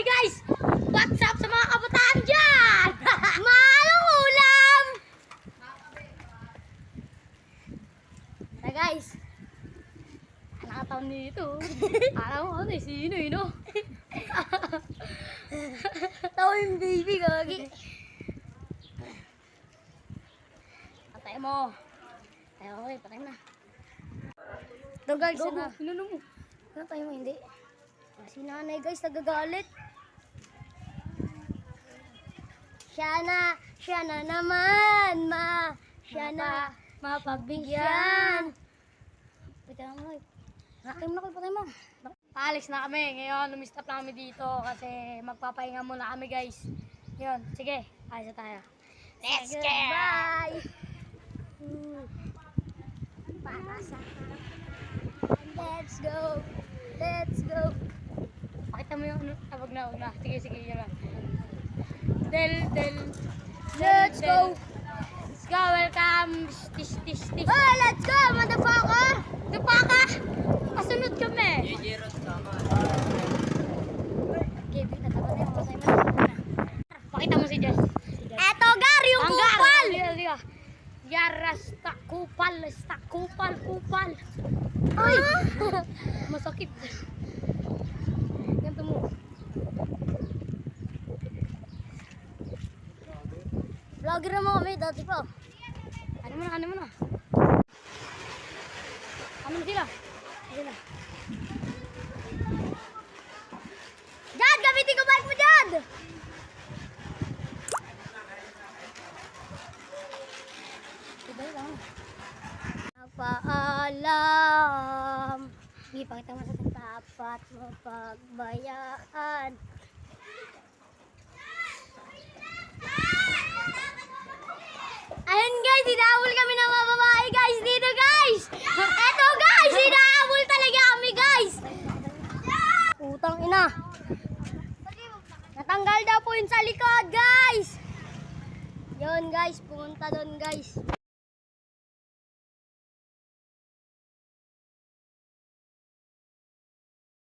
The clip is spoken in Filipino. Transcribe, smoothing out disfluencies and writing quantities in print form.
guys! What's up sa mga kabataan dyan? Maalong ulam! Na guys, nakataon nito. Alam mo ano sino yun, no? Tao yung baby, gagi. Patay mo. Okay, patay na. Ito guys, na. Sinano mo? Patay mo, hindi. Si nanay guys, nagagalit. Siya na naman, siya na mapagbigyan. Patay mo, patay mo na kayo, patay mo. Paalis na kami. Ngayon, lumistap lang kami dito kasi magpapahinga muna kami guys. Yun, sige, alis na tayo. Let's go! Bye! Let's go! Let's go! Pakita mo yung ano, wag na. Sige, yun lang. Let's go! Let's go, welcome! Tis. Oh, let's go, motherfucker! Motherfucker! Kasunod kami! Pakita mo si Jess. Eto, Gar, yung kupal! Yarasta, kupal. Ay! Masakit. Ganito mo. Vlogger naman kami dati pa. Ano mo na. Ano sila? Dad, gamitin ko bike mo, Dad! Paalam. Sige, pakita mo sa dapat mo pagbayaan. Ayun guys, hinahabol kami ng mga babae guys dito guys. Eto guys, hinahabol talaga kami guys. Putang ina. Natanggal daw po yun sa likod guys. Yun guys, pumunta doon guys.